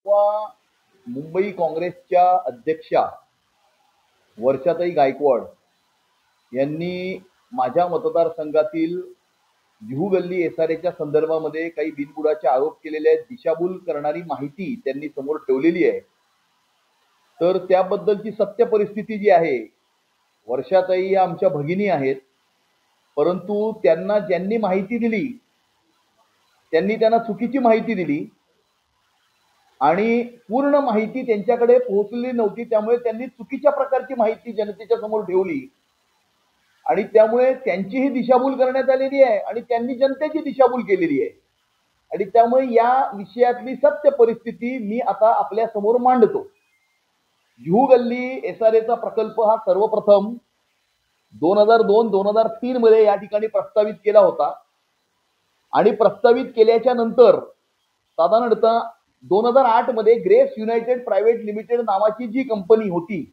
किंवा मुंबई काँग्रेसच्या अध्यक्षा वर्षाताई गायकवाड यांनी माझ्या मतदारसंघातील जुहू गल्ली एसआरएच्या संदर्भामध्ये काही बिनबुडाचे आरोप केलेले आहेत, दिशाभूल करणारी माहिती त्यांनी समोर ठेवलेली आहे। तर त्याबद्दलची सत्य परिस्थिती जी आहे, वर्षाताई या आमच्या भगिनी आहेत, परंतु त्यांना ज्यांनी माहिती दिली त्यांना चुकीची माहिती दिली आणि पूर्ण माहिती त्यांच्याकडे पोहोचलेली नव्हती। त्यामुळे त्यांनी चुकीच्या प्रकारची माहिती जनतेच्या समोर ठेवली आणि त्यामुळे त्यांचीही दिशाभूल करण्यात आलेली आहे आणि त्यांनी जनतेची दिशाभूल केलेली आहे। आणि त्यामुळे या विषयातली सत्य परिस्थिती मी आता आपल्या समोर मांडतो। जुहू गल्ली एसआरएचा प्रकल्प हा सर्वप्रथम 2002-2003 मध्ये या ठिकाणी प्रस्तावित केला होता आणि प्रस्तावित केल्याच्या नंतर साधारणतः 2008 मध्ये ग्रेस युनायटेड प्रायव्हेट लिमिटेड नावाची जी कंपनी होती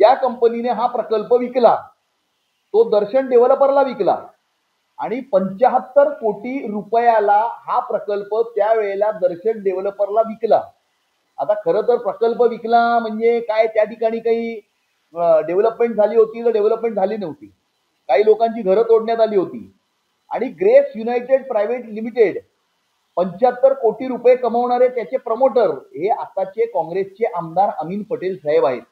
त्या कंपनीने हा प्रकल्प विकला। तो दर्शन डेव्हलपरला विकला आणि 75 कोटी रुपयाला हा प्रकल्प त्यावेळेला दर्शन डेव्हलपरला विकला। आता खरं तर प्रकल्प विकला म्हणजे काय, त्या ठिकाणी काही डेव्हलपमेंट झाली होती तर डेव्हलपमेंट झाली नव्हती, काही लोकांची घरं तोडण्यात आली होती आणि ग्रेस युनायटेड प्रायव्हेट लिमिटेड 75 कोटी रुपये कमवणारे त्याचे प्रमोटर हे आताचे काँग्रेसचे आमदार अमीन पटेल साहेब आहेत।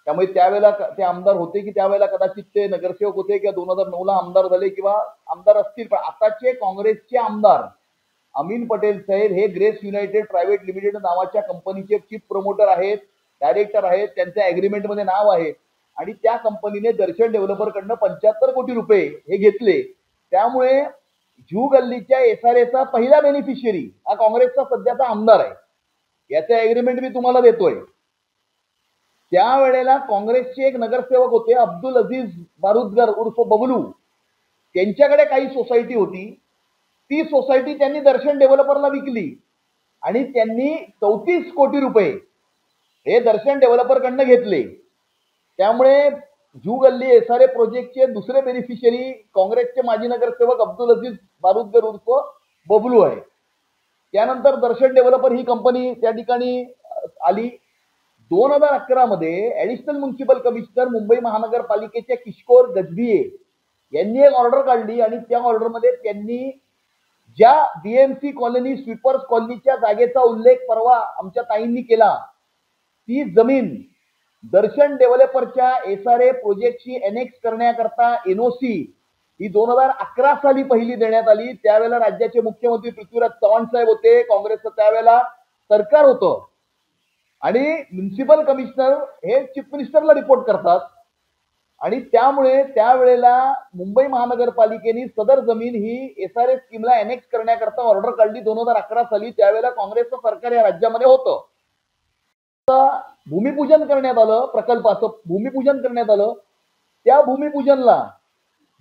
त्यामुळे त्यावेळेला ते आमदार होते की त्यावेळेला कदाचित ते नगरसेवक होते किंवा 2009 ला आमदार झाले किंवा आमदार असतील, पण आताचे काँग्रेसचे आमदार अमीन पटेल साहेब हे ग्रेस युनायटेड प्रायव्हेट लिमिटेड नावाच्या कंपनीचे चीफ प्रमोटर आहेत, डायरेक्टर आहेत, त्यांच्या ॲग्रीमेंट मध्ये नाव आहे आणि त्या कंपनीने दर्शन डेव्हलपरकडनं 75 कोटी रुपये हे घेतले। त्यामुळे जुहू गल्लीच्या एसआरएचा पहिला बेनिफिशियरी हा काँग्रेसचा सध्याचा आमदार आहे। याचा ॲग्रीमेंट मी तुम्हाला देतोय। त्यावेळेला काँग्रेसचे एक नगरसेवक होते अब्दुल अजीज बारुदगर उर्फ बबलू, त्यांच्याकडे काही सोसायटी होती, ती सोसायटी त्यांनी दर्शन डेव्हलपरला विकली आणि त्यांनी 34 कोटी रुपये हे दर्शन डेव्हलपरकडनं घेतले। त्यामुळे जुहू गल्ली एसआरए प्रोजेक्टचे दुसरे बेनिफिशियरी काँग्रेसचे माजी नगरसेवक अब्दुल अजीज बारुदगर उर्फ बबलू आहे। त्यानंतर दर्शन डेव्हलपर ही कंपनी त्या ठिकाणी आली। 2011 मध्ये ऍडिशनल म्युनिसिपल कमिशनर मुंबई महानगरपालिकेच्या किशोर गजभिये यांनी एक ऑर्डर काढली आणि त्या ऑर्डरमध्ये त्यांनी ज्या बीएमसी कॉलनी स्वीपर्स कॉलनीच्या जागेचा उल्लेख परवा आमच्या ताईंनी केला, ती जमीन दर्शन डेव्हलपरच्या एसआरए प्रोजेक्टची एनेक्स करण्याकरता एनओसी ही 2011 साली पहिली देण्यात आली। त्यावेळेला राज्याचे मुख्यमंत्री पृथ्वीराज चव्हाण साहेब होते, काँग्रेसचं त्यावेळेला सरकार होतं आणि म्युनिसिपल कमिशनर हे चीफ मिनिस्टरला रिपोर्ट करतात आणि त्यामुळे त्यावेळेला मुंबई महानगरपालिकेने सदर जमीन ही एसआरए स्कीमला एनेक्स करण्याकरता ऑर्डर काढली 2011 साली। त्यावेळेला काँग्रेसचं सरकार या राज्यामध्ये होतं। भूमिपूजन करण्यात आलं, प्रकल्पाचं भूमिपूजन करण्यात आलं। त्या भूमिपूजनला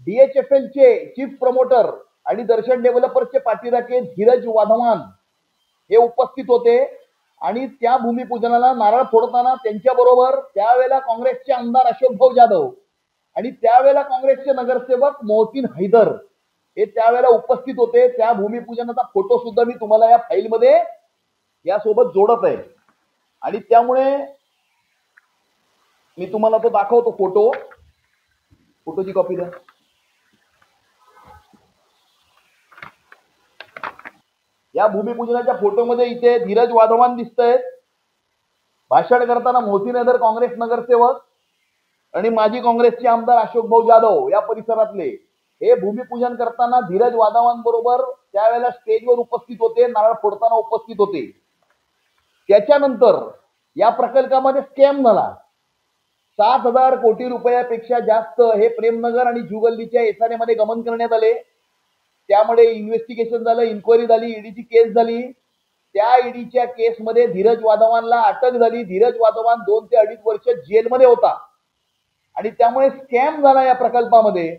डीएचएफएलचे चीफ प्रमोटर आणि दर्शन डेव्हलपरचे पाठीराखे धीरज वाधवान हे उपस्थित होते आणि त्या भूमिपूजनाला नारळ फोडताना त्यांच्याबरोबर त्यावेळेला काँग्रेसचे आमदार अशोक भाऊ जाधव आणि त्यावेळेला काँग्रेसचे नगरसेवक मोहसिन हैदर हे त्यावेळेला उपस्थित होते। त्या भूमिपूजनाचा फोटो सुद्धा मी तुम्हाला या फाईलमध्ये यासोबत जोडत आहे आणि त्यामुळे मी तुम्हाला तो दाखवतो फोटोची कॉपी द्या। या भूमिपूजनाच्या फोटोमध्ये इथे धीरज वाधवान दिसतंय, भाषण करताना मोहसिन हैदर काँग्रेस नगरसेवक आणि माजी काँग्रेसचे आमदार अशोक भाऊ जाधव या परिसरातले हे भूमिपूजन करताना धीरज वाधवान बरोबर त्यावेळेला स्टेजवर उपस्थित होते, नारळ फोडताना उपस्थित होते। त्याच्यानंतर या प्रकल्पामध्ये स्कॅम झाला। 7,000 कोटी रुपयापेक्षा जास्त हे प्रेमनगर आणि जुहू गल्लीच्या एसआरए मध्ये गमन करण्यात आले। त्यामध्ये इन्व्हेस्टिगेशन झालं, इन्क्वायरी झाली, ईडीची केस झाली। त्या ईडीच्या केसमध्ये धीरज वाधवानला अटक झाली। धीरज वाधवान 2 ते 2.5 वर्ष जेलमध्ये होता आणि त्यामुळे स्कॅम झाला या प्रकल्पामध्ये।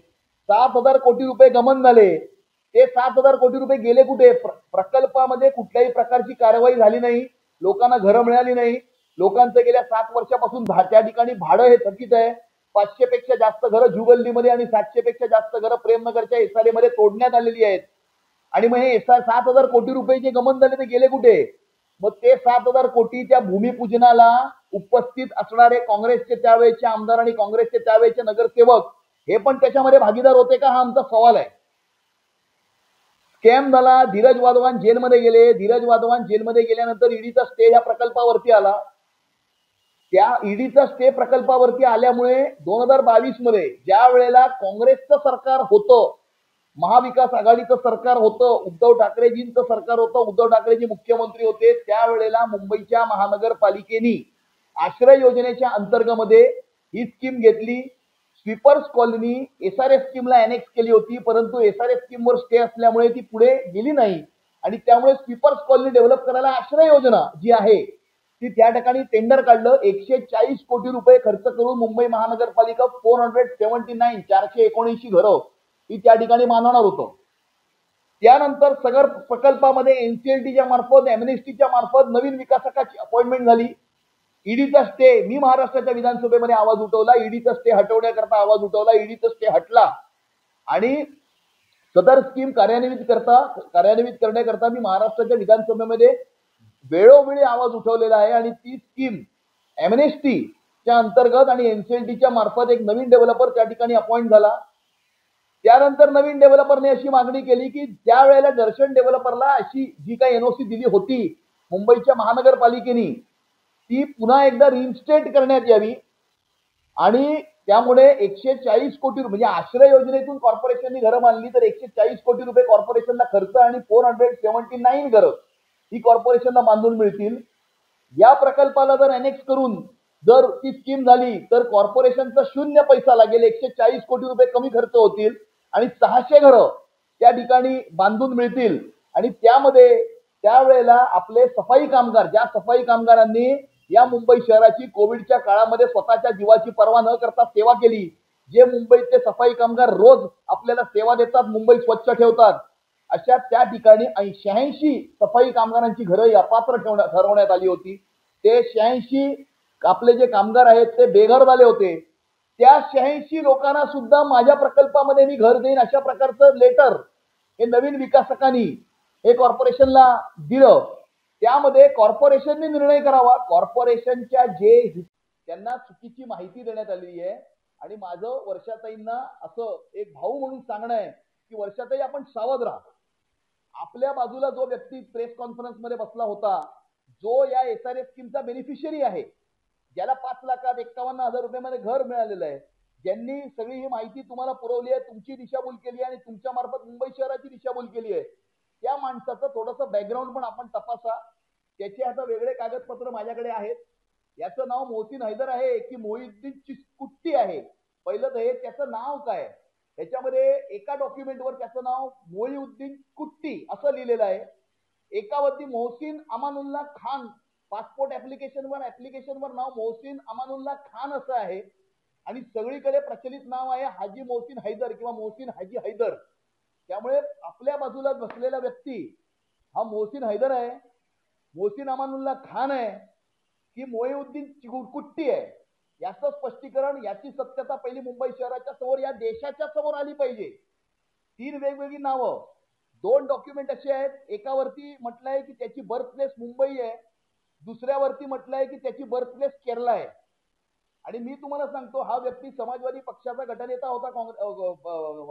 7,000 कोटी रुपये गमन झाले। ते 7,000 कोटी रुपये गेले कुठे? प्रकल्पामध्ये कुठल्याही प्रकारची कारवाई झाली नाही, लोकांना घरं मिळाली नाही। लोकांचं गेल्या 7 वर्षापासून त्या ठिकाणी भाडं हे थकीत आहे। 500 पेक्षा जास्त घरं जुहू गल्लीमध्ये आणि 700 पेक्षा जास्त घरं प्रेमनगरच्या एसआरए मध्ये तोडण्यात आलेली आहेत। आणि मग हे 7,000 कोटी रुपये जे गमन झाले ते गेले कुठे? मग ते 7,000 कोटी त्या भूमिपूजनाला उपस्थित असणारे काँग्रेसचे त्यावेळेचे आमदार आणि काँग्रेसचे त्यावेळेचे नगरसेवक हे पण त्याच्यामध्ये भागीदार होते का, हा आमचा सवाल आहे. स्कॅम झाला, धीरज वाधवान जेलमध्ये गेले. धीरज वाधवान जेलमध्ये गेल्यानंतर ईडीचा स्टे या प्रकल्पावरती आला. त्या ईडीचा स्टे प्रकल्पावरती आल्यामुळे 2022 मध्ये ज्या वेळेला काँग्रेसचं सरकार होतं, महाविकास आघाडीचं सरकार होतं, उद्धव ठाकरेजींचं सरकार होतं, उद्धव ठाकरेजी मुख्यमंत्री होते, त्यावेळेला मुंबईच्या महानगरपालिकेने आश्रय योजनेच्या अंतर्गत ही स्कीम घेतली. स्वीपर्स कॉलनी एसआरएस स्कीमला अनेक्स केली होती, परंतु एसआरएस स्कीमवर स्टे असल्यामुळे ती पुढे गेली नाही आणि त्यामुळे स्वीपर्स कॉलनी डेव्हलप करायला आश्रय योजना जी आहे ती त्या ठिकाणी टेंडर काढलं. 140 कोटी रुपये खर्च करून मुंबई महानगरपालिका 479 घरं ही त्या ठिकाणी बांधणार होतं. त्यानंतर सगर प्रकल्पामध्ये एनसीएलटीच्या मार्फत, एमएनएसटीच्या मार्फत नवीन विकासकाची अपॉइंटमेंट झाली. ईडीचा स्टे, मी महाराष्ट्राच्या विधानसभेमध्ये आवाज उठवला, ईडीचा स्टे हटवण्याकरता आवाज उठवला. ईडीचा स्टे हटला आणि सदर स्कीम कार्यान्वित करण्याकरता मी महाराष्ट्राच्या विधानसभेमध्ये वेळोवेळी आवाज उठवलेला आहे. आणि ती स्कीम एमएनएसटीच्या अंतर्गत आणि एनसीएलटीच्या मार्फत एक नवीन डेव्हलपर त्या ठिकाणी अपॉइंट झाला. त्यानंतर नवीन डेव्हलपरने अशी मागणी केली की त्यावेळेला दर्शन डेव्हलपरला अशी जी काही एनओसी दिली होती मुंबईच्या महानगरपालिकेने ती पुन्हा एकदा रिइन्स्टेट करण्यात यावी. आणि त्यामुळे 140 कोटी म्हणजे आश्रय योजनेतून कॉर्पोरेशनने घरं बांधली तर 140 कोटी रुपये कॉर्पोरेशनला खर्च आणि 479 घरं ही कॉर्पोरेशनला बांधून मिळतील. या प्रकल्पाला जर अनेक्स करून जर ती स्कीम झाली तर कॉर्पोरेशनचा 0 पैसा लागेल. 140 कोटी रुपये कमी खर्च होतील आणि 600 घरं त्या ठिकाणी बांधून मिळतील. आणि त्यामध्ये त्यावेळेला आपले सफाई कामगार, ज्या सफाई कामगारांनी या मुंबई शहराची कोविडच्या काळामध्ये स्वतःच्या जीवाची पर्वा न करता सेवा केली, जे मुंबईचे सफाई कामगार रोज आपल्याला सेवा देतात, मुंबई स्वच्छ ठेवतात, अशा त्या ठिकाणी 86 सफाई कामगारांची घरं अपात्र ठरवण्यात आली होती. ते 86 आपले जे कामगार आहेत ते बेघर झाले होते. त्या 86 लोकांना सुद्धा माझ्या प्रकल्पामध्ये मी घर देईन अशा प्रकारचं लेटर हे नवीन विकासकांनी हे कॉर्पोरेशनला दिलं. त्यामध्ये कॉर्पोरेशनने निर्णय करावा. कॉर्पोरेशनच्या त्यांना चुकीची माहिती देण्यात आली आहे. आणि माझं वर्षाताईंना असं एक भाऊ म्हणून सांगणं आहे की वर्षाताई आपण सावध राहा. आपल्या बाजूला जो व्यक्ती प्रेस कॉन्फरन्स मध्ये बसला होता, जो या एसआरएस स्कीमचा बेनिफिशियरी आहे, ज्याला 5,51,000 रुपयामध्ये घर मिळालेलं आहे, ज्यांनी सगळी ही माहिती तुम्हाला पुरवली आहे, तुमची दिशाभूल केली आहे आणि तुमच्या मार्फत मुंबई शहराची दिशाभूल केली आहे, त्या माणसाचं थोडंसं बॅकग्राऊंड पण आपण तपासा. त्याचे आता वेगळे कागदपत्र माझ्याकडे आहेत. याचं नाव मोहसिन हैदर आहे की मोहिउद्दीन कुट्टी आहे, पहिलं हे त्याचं नाव काय. त्याच्यामध्ये एका डॉक्युमेंटवर त्याचं नाव मोहिउद्दीन कुट्टी असं लिहिलेलं आहे. एकावरती मोहसिन अमानुल्लाह खान, पासपोर्ट ऍप्लिकेशनवर नाव मोहसिन अमानुल्लाह खान असं आहे. आणि सगळीकडे प्रचलित नाव आहे हाजी मोहसिन हैदर किंवा मोहसिन हाजी हैदर. त्यामुळे आपल्या बाजूला बसलेला व्यक्ती हा मोहसिन हैदर आहे, मोहसिन अमानुल्लाह खान आहे की मोहिउद्दीन कुट्टी आहे, याचं स्पष्टीकरण, याची सत्यता पहिली मुंबई शहराच्या समोर, या देशाच्या समोर आली पाहिजे. 3 वेगवेगळी नावं, 2 डॉक्युमेंट असे आहेत. एकावरती म्हटलंय की त्याची बर्थ प्लेस मुंबई आहे, दुसऱ्यावरती म्हटलंय की त्याची बर्थ प्लेस केरला आहे. आणि मी तुम्हाला सांगतो, हा व्यक्ती समाजवादी पक्षाचा गटनेता होता.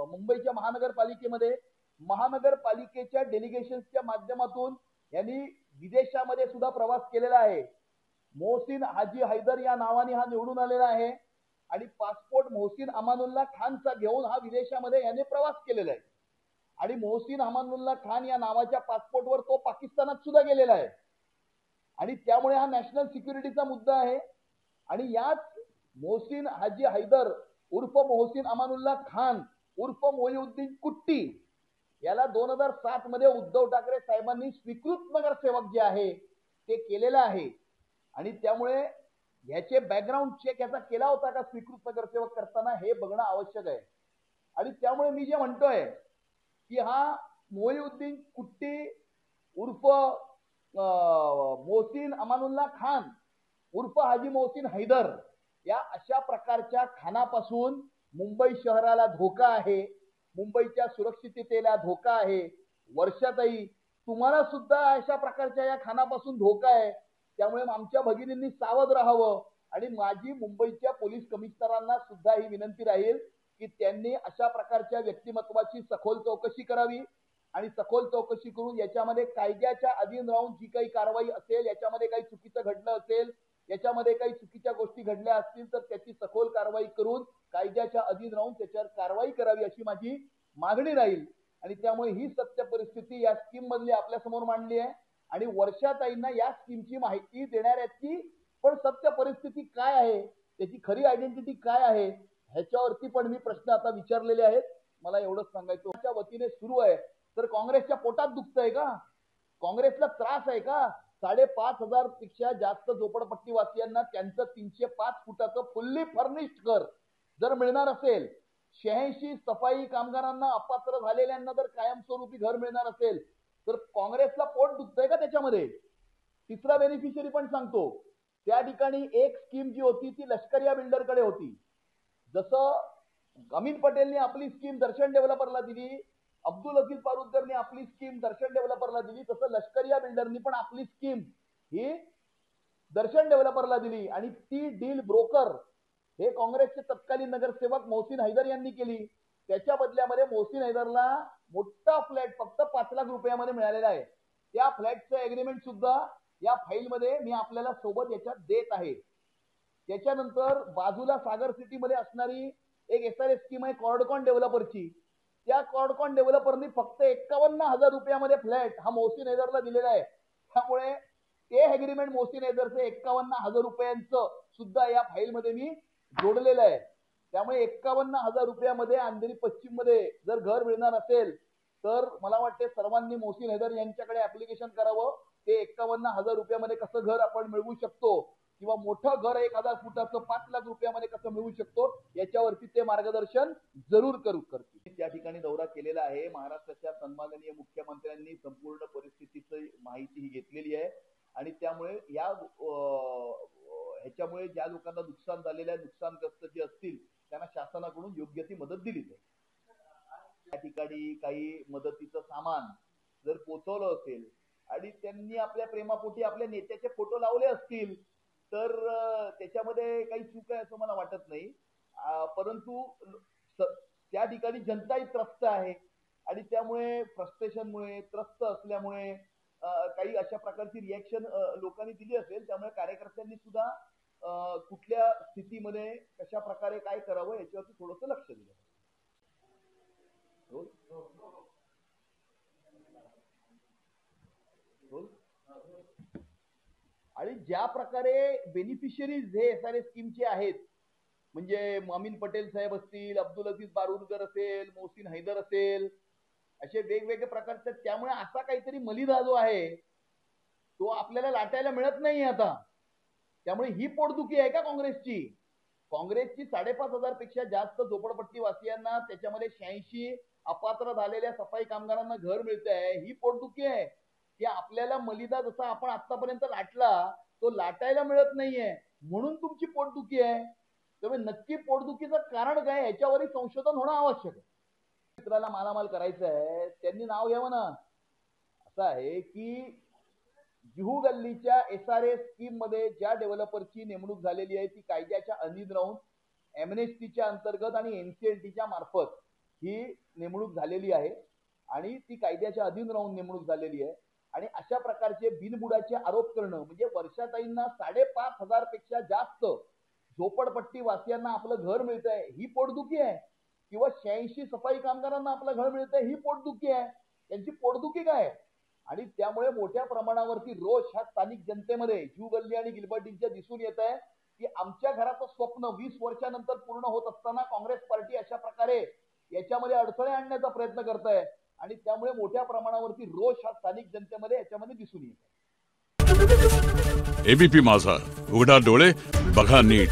मुंबईच्या महानगरपालिकेमध्ये महानगरपालिकेच्या डेलिगेशनच्या माध्यमातून यांनी विदेशामध्ये सुद्धा प्रवास केलेला आहे. मोहसिन हाजी हैदर या नावाने हा निवडून आलेला आहे आणि पासपोर्ट मोहसिन अमानुल्लाह खानचा घेऊन हा विदेशामध्ये याने प्रवास केलेला आहे. आणि मोहसिन अमानुल्लाह खान या नावाच्या पासपोर्टवर तो पाकिस्तानात सुद्धा गेलेला आहे. आणि त्यामुळे हा नॅशनल सिक्युरिटीचा मुद्दा आहे. आणि याच मोहसिन हाजी हैदर उर्फ मोहसिन अमानुल्लाह खान उर्फ मोहिउद्दीन कुट्टी याला 2007 मध्ये उद्धव ठाकरे साहेबांनी स्वीकृत नगरसेवक जे आहे ते केलेलं आहे. आणि त्यामुळे याचे बॅकग्राऊंड चेक याचा केला होता का स्वीकृत नगरसेवक करताना हे बघणं आवश्यक आहे. आणि त्यामुळे मी जे म्हणतोय की हा मोहिउद्दीन कुट्टी उर्फ मोहसिन अमानुल्लाह खान उर्फ हाजी मोहसिन हैदर या अशा प्रकारच्या खानापासून मुंबई शहराला धोका आहे, मुंबईच्या सुरक्षिततेला धोका आहे. वर्षाताई तुम्हाला सुद्धा अशा प्रकारच्या या खानापासून धोका आहे, त्यामुळे आमच्या भगिनींनी सावध राहावं. आणि माझी मुंबईच्या पोलीस कमिशनरांना सुद्धा ही विनंती राहील की त्यांनी अशा प्रकारच्या व्यक्तिमत्वाची सखोल चौकशी करावी आणि सखोल चौकशी करून याच्यामध्ये कायद्याच्या अधीन राहून जी काही कारवाई असेल, याच्यामध्ये काही चुकीचं घडलं असेल, याच्यामध्ये काही चुकीच्या गोष्टी घडल्या असतील तर त्याची सखोल कारवाई करून कायद्याच्या अधीन राहून त्याच्यावर कारवाई करावी अशी माझी मागणी राहील. आणि त्यामुळे ही सत्य परिस्थिती या स्कीम मधली आपल्या समोर मांडली आहे आणि वर्षाताईंना या स्कीमची माहिती देणाऱ्याची पण सत्य परिस्थिती काय आहे, त्याची खरी आयडेंटिटी काय आहे, ह्याच्यावरती पण मी प्रश्न आता विचारलेले आहेत. मला एवढंच सांगायचं त्या वतीने सुरू आहे. तर काँग्रेसच्या पोटात दुखतंय का? काँग्रेसला त्रास आहे का? 5,500 पेक्षा जास्त झोपडपट्टीवासियांना त्यांचं 305 फुटाचं फुल्ली फर्निश्ड घर जर मिळणार असेल, 86 सफाई कामगारांना अपात्र झालेल्यांना जर कायमस्वरूपी घर मिळणार असेल, तर काँग्रेसला पोट दुखतंय का त्याच्यामध्ये? तिसरा बेनिफिशियरी पण सांगतो. त्या ठिकाणी एक स्कीम जी होती ती लष्करिया बिल्डरकडे होती. जसं अमीन पटेलने आपली स्कीम दर्शन डेव्हलपरला दिली, अब्दुल अजीज बारुदकरने आपली स्कीम दर्शन डेव्हलपरला दिली, तसं लष्करिया बिल्डरनी पण आपली स्कीम ही दर्शन डेव्हलपरला दिली. आणि ती डील ब्रोकर हे काँग्रेसचे तत्कालीन नगरसेवक मोहसिन हैदर यांनी केली. त्याच्या बदल्यामध्ये मोहसिन हैदरला मोठा फ्लॅट फक्त 5 लाख रुपयामध्ये मिळालेला आहे. त्या फ्लॅटचं एग्रीमेंट सुद्धा या फाईलमध्ये मी आपल्याला सोबत याच्यात देत आहे. त्याच्यानंतर बाजूला सागर सिटी मध्ये असणारी एक एसआरएस स्कीम आहे कॉर्डकॉन डेव्हलपरची. त्या कॉर्डकॉन डेव्हलपरनी फक्त 51,000 रुपयामध्ये फ्लॅट हा मोहसिन हैदरला दिलेला आहे. त्यामुळे ते एग्रीमेंट मोहसिन हैदरचे 51,000 रुपयांचं सुद्धा या फाईलमध्ये मी जोडलेलं आहे. त्यामुळे 51,000 रुपयामध्ये अंधेरी पश्चिम मध्ये जर घर मिळणार असेल तर मला वाटते सर्वांनी मोहसिन हैदर यांच्याकडे ऍप्लिकेशन करावं. ते 51,000 रुपयामध्ये कसं घर आपण मिळवू शकतो किंवा मोठं घर 1,000 फुटाचं 5 लाख रुपयामध्ये कसं मिळवू शकतो याच्यावरती ते मार्गदर्शन जरूर करतील. त्या ठिकाणी दौरा केलेला आहे. महाराष्ट्राच्या सन्माननीय मुख्यमंत्र्यांनी संपूर्ण परिस्थितीची माहिती ही घेतलेली आहे आणि त्यामुळे ह्याच्यामुळे ज्या लोकांना नुकसान झालेलं आहे, नुकसानग्रस्त जे असतील त्यांना शासनाकडून योग्य ती मदत दिली जाईल. त्या ठिकाणी काही मदतीचं सामान जर पोहोचवलं असेल आणि त्यांनी आपल्या प्रेमापोटी आपल्या नेत्याचे फोटो लावले असतील तर त्याच्यामध्ये काही चूक आहे असं मला वाटत नाही. परंतु त्या ठिकाणी जनताही त्रस्त आहे आणि त्यामुळे फ्रस्ट्रेशनमुळे त्रस्त असल्यामुळे काही अशा प्रकारची रिॲक्शन लोकांनी दिली असेल. त्यामुळे कार्यकर्त्यांनी सुद्धा कुठल्या स्थितीमध्ये कशा प्रकारे काय करावं याच्यावरती थोडंसं लक्ष दिलं. आणि ज्या प्रकारे बेनिफिशियरीज हे एसआरएस स्कीमचे आहेत, म्हणजे अमीन पटेल साहेब असतील, अब्दुल अजीज बारुदकर असेल, मोहसिन हैदर असेल, असे वेगवेगळे प्रकारचे, त्यामुळे असा काहीतरी मलिदा जो आहे तो आपल्याला लाटायला मिळत नाही आता. त्यामुळे ही पोटदुखी आहे का काँग्रेसची? काँग्रेसची 5,500 पेक्षा जास्त झोपडपट्टी वासियांना त्याच्यामध्ये 86 अपात्र झालेल्या सफाई कामगारांना घर मिळत आहे, ही पोटदुखी आहे की आपल्याला मलिदा जसा आपण आतापर्यंत लाटला तो लाटायला मिळत नाहीये म्हणून तुमची पोटदुखी आहे. त्यामुळे नक्की पोटदुखीचं कारण काय याच्यावरही संशोधन होणं आवश्यक आहे. मित्राला मालामाल करायचं आहे त्यांनी नाव घ्यावं ना. असं आहे की जुहू गल्लीच्या एसआरएस स्कीम मध्ये ज्या डेव्हलपरची नेमणूक झालेली आहे ती कायद्याच्या अधीन राहून एमएनएसटीच्या अंतर्गत आणि एनसीएलटीच्या मार्फत ही नेमणूक झालेली आहे आणि ती कायद्याच्या अधीन राहून नेमणूक झालेली आहे. आणि अशा प्रकारचे बिनबुडाचे आरोप करणं म्हणजे वर्षाताईंना 5,500 पेक्षा जास्त झोपडपट्टी वासियांना आपलं घर मिळत आहे ही पोटदुखी आहे किंवा 86 सफाई कामगारांना आपलं घर मिळत आहे ही पोटदुखी आहे. त्यांची पोटदुखी काय? आणि त्यामुळे मोठ्या प्रमाणावरती रोष हा स्थानिक जनतेमध्ये जुहू गल्ली आणि गिलबर्टींच्या दिसून येत आहे की आमच्या घराचं स्वप्न 20 वर्षानंतर पूर्ण होत असताना काँग्रेस पार्टी अशा प्रकारे याच्यामध्ये अडथळे आणण्याचा प्रयत्न करत आहे आणि त्यामुळे मोठ्या प्रमाणावरती रोष हा स्थानिक जनतेमध्ये याच्यामध्ये दिसून येत आहे. एबीपी माझा, उघडा डोळे बघा नीट.